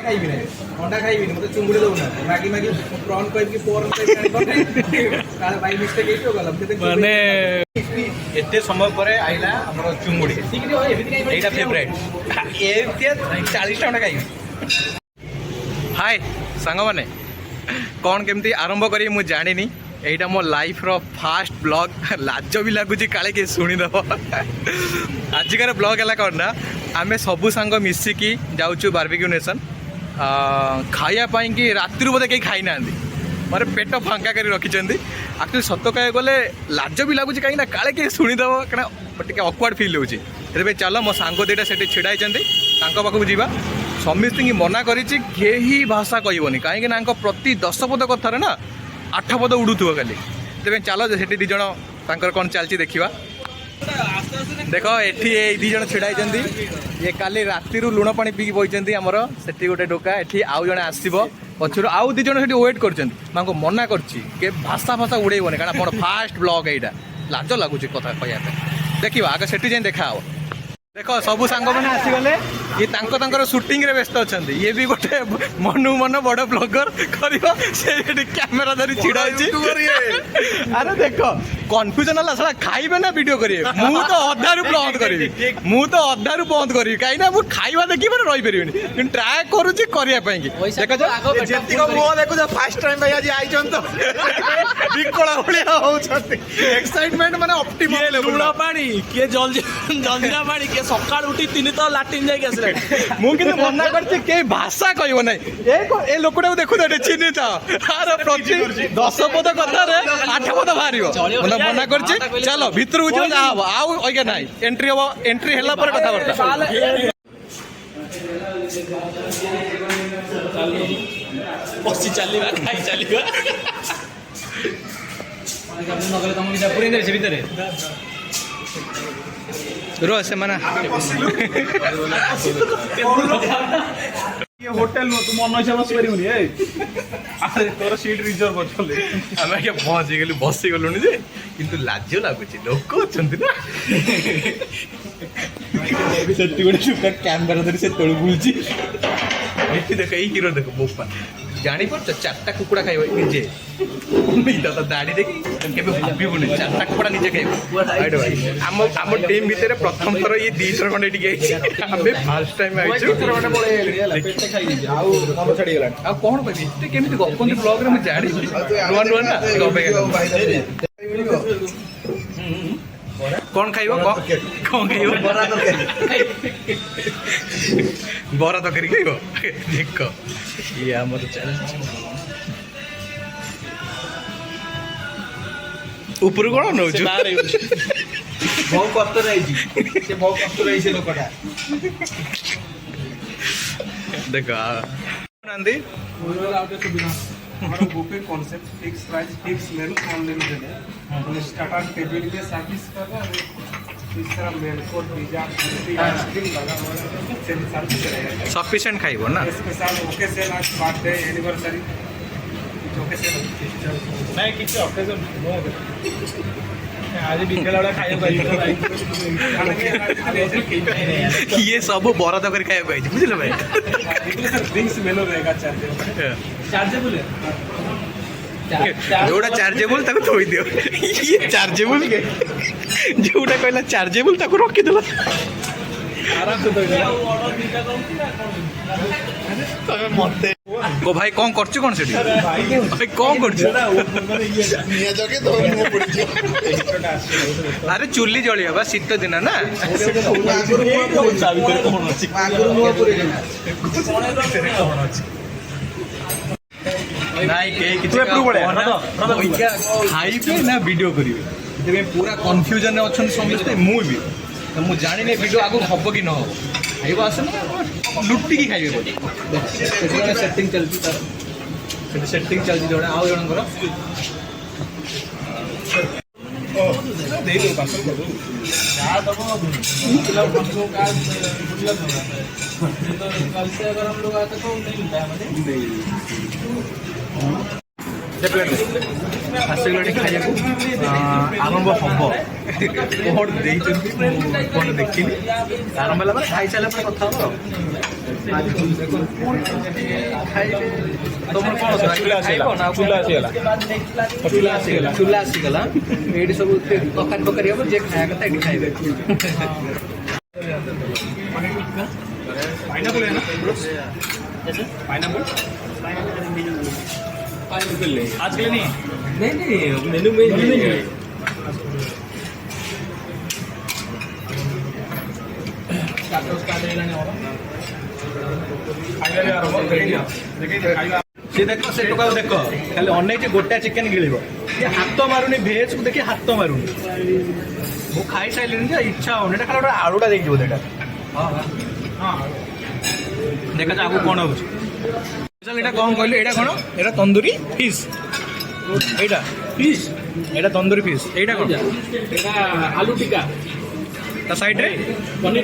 ଖାଇବି ନାହିଁ ଅଣ୍ଡା ଖାଇବିନି ମତେ ଚୁଙ୍ଗୁଡ଼ି ଦଉନା ମାଗି ମାଗି ପ୍ରନ୍ କହିବି ପୋର୍ନ କହିବି କାଳେ ବାଇ ମିଷ୍ଟେକ୍ ହେଇଯିବ ଗଲା ମାନେ ଏତେ ସମୟ ପରେ ଆଇଲା ଆମର ଚୁଙ୍ଗୁଡ଼ି ଏଇଟା ଫେଭରାଇଟ୍ ଏମିତି 40 ଟଙ୍କା ଖାଇବି। ହାଏ ସାଙ୍ଗମାନେ କ'ଣ କେମିତି ଆରମ୍ଭ କରିବି ମୁଁ ଜାଣିନି এইটা মো লাইফর ফার্স্ট ব্লগ লাজ বি লাগুଛି কালে কে শুনিদেব আজকার ব্লগ হল কম না আমি সবু সাঙ্গ মিশিকি যাচ্ছু বারবিক্যু নেশন খাইয়া পাই কি রাত্রি বোধে কেই খাই না মানে পেট ফাঙ্কা করে রাখিছেন আকচুয়ালি সত কহে গলে লাজ বি লাগুଛି কাইকি না কালে কে শুনিদেব কারণ টিকে অকওয়ার্ড ফিল হচ্ছে এবার চাল মো সাঙ্গ দুইটা সেটি ছিড়া হয়েছেন তাঙ্ক পাখକୁ ଯିବା ସମସ୍ତଙ୍କୁ ମନା କରିଛି କେହି ଭାଷା କହିବନି କାହିଁକି ନା ପ୍ରତି 10 ପଦ କଥାରେ ନା 8 ପଦ ଉଡ଼ୁଥିବ ଖାଲି ତେବେ ଚାଲ ସେଠି ଦୁଇ ଜଣ ତାଙ୍କର କ'ଣ ଚାଲିଛି ଦେଖିବା। ଦେଖ ଏଠି ଏଇ ଦୁଇ ଜଣ ଛିଡ଼ା ହେଇଛନ୍ତି ଇଏ କାଲି ରାତିରୁ ଲୁଣ ପାଣି ପିଇକି ବଇଛନ୍ତି ଆମର ସେଠି ଗୋଟେ ଡୋକା ଏଠି ଆଉ ଜଣେ ଆସିବ ପଛରୁ ଆଉ ଦୁଇ ଜଣ ସେଠି ୱେଟ୍ କରିଛନ୍ତି ତାଙ୍କୁ ମନା କରିଛି କେ ଭାଷା ଉଡ଼େଇବନି କାରଣ ଆପଣ ଫାଷ୍ଟ ବ୍ଲଗ୍ ଏଇଟା ଲାଜ ଲାଗୁଛି କଥା କହିବା ପାଇଁ ଦେଖିବା ଆଗ ସେଠି ଯାଇ ଦେଖା ହବ। देख सबू सांग मैंने आसीगले ये तांकर शूटिंग रे व्यस्त अच्छा ये भी गोटे मनु मन बड़ ब्लॉगर कर कैमेरा धरी छिड़ा अरे देख कन्फ्यूजन है साला खाइबे ना वीडियो करिए मु तो अधारू बंद करी कहीं ना मुझे खाइबा देखी मैंने रही पारे ट्राए करुच्ची करने देखो फास्ट टाइम भाई आज आई तो विकला भाया एक्साइटमेंट माने ऑप्टिमल लुणा पानी किए जलजीरा पानी किए सकाळ उठी 3 तो लाट्रिन जाके आसले मुझे मना करते के भाषा कहब ना ए लोकटा देखु तो चिन्ह था अरे प्रति 10 पद कथा 8 पद बाहर मना कर चलो भितर जा आउ अगे ना एंट्री हम एंट्री है कथबार्ता बसी चलवा खाई चलवा रो से मना होटल नु तुम मन इच्छा बस करिवनी ए अरे तोर सीट रिजर्व करछले हम के पहुंच गेलु बसी गेलुनी जे किंतु लाज लागुची लोक अछंती ना सेट्टी गोटे सुपर कैमरा धरी से तळ बुलची एठी देख एई हीरो देख बोपा जानी पर 4टा कुकुड़ा खाइबो निजे इटा तो दाढ़ी देखि केबे भाबिबुनी 4टा कुकुड़ा निजे खाइबो आइडो भाई हम टीम भितरे प्रथम थर ये 200 खंडे टिके हमें फर्स्ट टाइम आइछु थर बडे पेटे खाइ निजे आउ काम छडी गेला आ कोन कहबी ते केमिति गपंती ब्लॉग रे म जाडी नुआ ना गपे कौन खाइबो कौन खाइबो बरा तरकारी खाइबो देख ये हमर चैनल ऊपर कोन नउछु बहुत कष्ट रही से बहुत कष्ट रही से लोकटा देखा नंदी ओवरऑल आउट सुविधा हमारा buffet concept fix price fix मेनू अनलिमिटेड है तो स्टार्टर टेबल के सर्विस कर रहा है इस तरह मेन कोड पिज्जा आइसक्रीम लगा हुआ है से सर्विस करेगा सफिशिएंट खाइबो ना special occasion birthday anniversary occasion नहीं किसी ओकेजन नो आज बिकला वाला खाया भाई ये सब बरा तकर खाया भाई बुझले भाई ड्रिंक्स मेनू रहेगा चार्जेबल जोड़ा चार्जेबल ताको थोई दियो ये चार्जेबल के जोड़ा कहला चार्जेबल ताको रखी देला आराम से तो ऑर्डर दिका दउची ना तमे मते को भाई कौन करछ कोन सेठी भाई कौन करछ निया जके तो मो पड़ी अरे चुल्ली जळिया बा शीत दिन ना आगुर मो चाबी कोन अछि आगुर मो पुरे कोन अछि नाइ के किछ खाइबे ना वीडियो करिवे तेबे पूरा कंफ्यूजन में अछन समझते मु भी तो मु जानि नै वीडियो आगु हबो कि न हबो खाइबो आसे ना लुट्टी की खाइबे बोले सेटिंग चलती तार सेटिंग चलती जोडा आउ जण करो ओ दे दो पास कर दो जा दबो किलो हमको का बुझला तो कल से अगर हम लोग आते तो नहीं मिलता है हमें आसगले खाइबा आरंभ हम कौन देखी आरंभ है खाई सारा कथा तुम कौन चूल्हा आसीगला ये सब तकारी पकारी हम जे खाया कथा ये खाइबे पाइनएप्पल है ना पाइनएप्पल आज के लिए नहीं मेनू में नहीं सी देख से टोका देख खाली अनेक गोटा चिकेन गिलिब हाथ मारुनी भेज को देखिए हाथ मारुनी मु खाई सारे इच्छा होनी खाली गोटे आलुटा देखिए देखा देखा आगे कौन हो कौन कहली यहाँ कौन यहाँ तंदूरी फिश यहाँ फिश यहाँ तंदूरी फिश यहाँ कौन आलू टिक्का ता साइड रे पनीर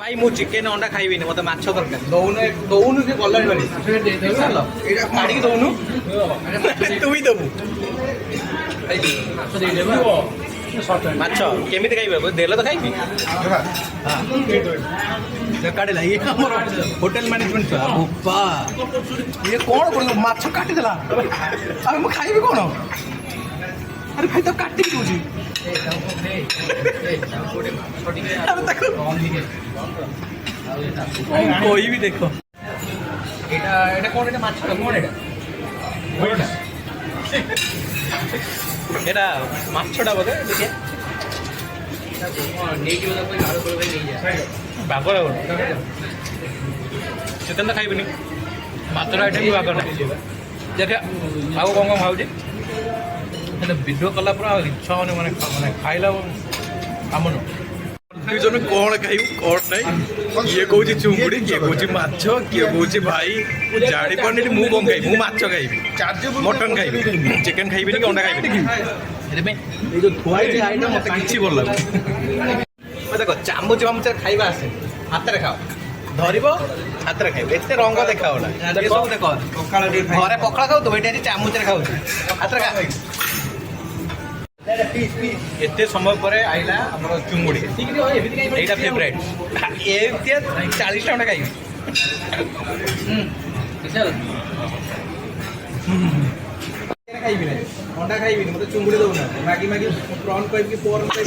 भाई मु चिकेन अंडा खाइबी मत माछ दरकार दौनु से गला काढ़ी दौनु तू ही देबू माछ केमी खाइबे देल तो खाइबी काटेला ये होटेल मैनेजमेंट बोपा ये कौन कर माछ काटिदेला अरे मु खाइबी कौन अरे भाई तो काटी दूची कोई भी देखो এটা কোন এটা মাছ কোন এটা মাছটা বলে দেখে নেগিও না কই আরো করে নিয়ে যায় বাগর চিকেন তো খাইবনি মাত্র আইটেম কি বাগর না দেখে আও কোন কোন খাউজি ভিডিও কলা পুরা ইচ্ছা মানে মানে মানে খাইলা আমন দুই জন কোন খাইব কোন নাই কিଏ কହୁଛି ଚୁଙ୍ଗୁଡ଼ି କିଏ କହୁଛି ମାଛ କିଏ କହୁଛି ଭାଇ ଜାଣି ପାରୁନି ମୁଁ କଣ ଖାଇବି ମୁଁ ମାଛ ଖାଇବି ମଟନ୍ ଖାଇବି ଚିକେନ ଖାଇବିନି କି ଅଣ୍ଡା ଖାଇବିନି ସେଥିପାଇଁ ଏଇ ଯୋଉ ଥୁଆ ହେଇଛି ଆଇଟମ୍ ମତେ କିଛି ଭଲ ଲାଗୁନି ଦେଖ ଚାମଚ ଚାମଚରେ ଖାଇବା ଆସେ ହାତରେ ଖାଅ ଧରିବ ହାତରେ ଖାଇବ ଏତେ ରଙ୍ଗ ଦେଖାଗଲା ସବୁ ଦେଖ ଘରେ ପଖାଳ ଖାଉଥିବ ଏଠି ଆଜି ଚାମଚରେ ଖାଉଛି ହାତରେ ଖା एते समय पर आइला हमर चुंगुड़ी एटा फेवरेट ए 40 टका खाइबी खाइबी ना अंडा खाइबी मते चुंगुड़ी दउना मागी मागी प्रॉन कहब कि पोरन कहब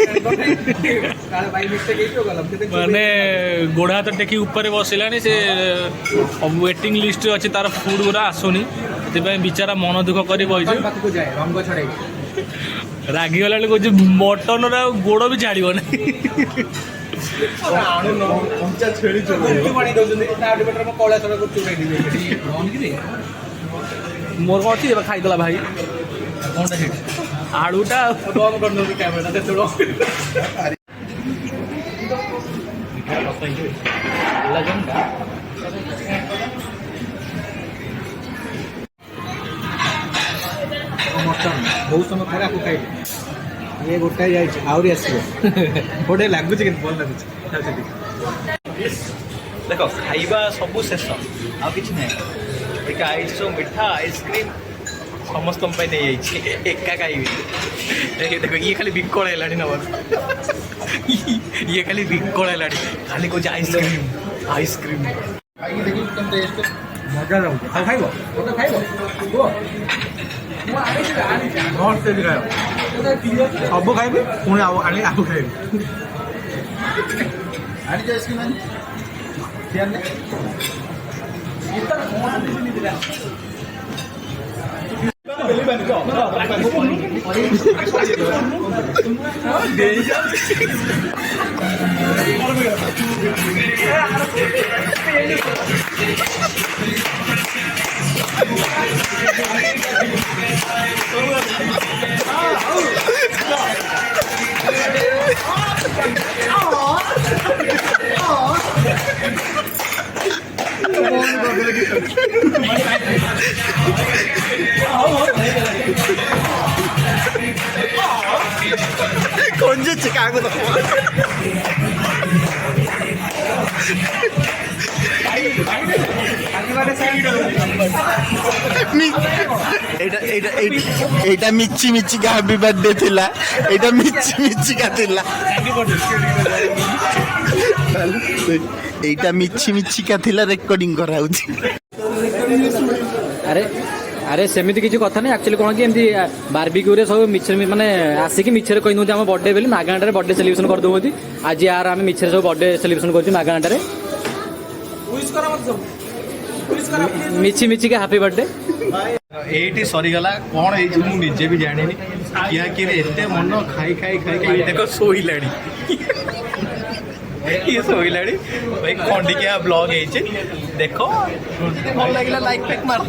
काले भाई मिस्टेक हेइतो गलम माने गोड़ा हाथ टेकी ऊपर बसिलानी से वेटिंग लिस्ट अछि तार फूड गुरा आसुनी ते बिचारा मन दुख करी बइछ बात को जाए रंग छड़ाई रागी वाला कह मटन गोड़ भी छाड़ मोर कौन अच्छी खाईदेला भाई आड़ूटा मटन बहुत समय पर आपको खाई ये गोटा आहरी आसो गोटे लगुच कि भल लगुच देख खाइबा सब शेष आ कि ना आई सब मिठा आइसक्रीम समस्त नहीं एका खाइबी देख ये खाली विकल है नवर ये खाली विकल है खाली कौन आइसक्रीम आइसक्रीम मजा जाऊ खाइब खाइब सब खाइबी पुणी आनी आगु खाइबी आनी आइसक्रीम కొంచెం చికాకు এইটা মিচ্ছি মিচ্ছিকা হ্যাপি বার্থডে ଥିଲା এইটা মিচ্ছি মিচ্ছিকা ଥିଲା এইটা মিছি মিছিକା ଥିଲା ରେକର୍ଡିଂ କରାଉଛି। ଆରେ ଆରେ ସେମିତି କିଛି କଥା ନାହିଁ ଆକ୍ଚୁଆଲି କ'ଣ କି ଏମିତି ବାର୍ବିକ୍ୟୁରେ ସବୁ ମିଛରେ ମାନେ ଆସିକି ମିଛରେ କହିଦେଉଛନ୍ତି ଆମ ବର୍ଥଡେ ବୋଲି ମାଗଣାଟାରେ ବର୍ଥଡେ ସେଲିବ୍ରେସନ କରିଦେଉଛନ୍ତି। ଆଜି ଆର ଆମେ ମିଛରେ ସବୁ ବର୍ଥଡେ ସେଲିବ୍ରେସନ କରୁଛୁ ମାଗଣାଟାରେ ମିଛି ମିଛିକା ହାପି ବର୍ଥଡେ। ଏଇଠି ସରିଗଲା କ'ଣ ହେଇଛି ମୁଁ ନିଜେ ବି ଜାଣିନି। କିଆ କିରେ ଏତେ ମନ ଖାଇ ଖାଇ ଖାଇ ଖାଇ ଦେଖ ଶୋଇଲାଣି ଇଏ ଶୋଇଲାଣି ଭାଇ। ଖଣ୍ଡିକିଆ ବ୍ଲଗ ହେଇଛି ଦେଖ, ଭଲ ଲାଗିଲା ଲାଇକ୍ ଫେକ୍ ମାର।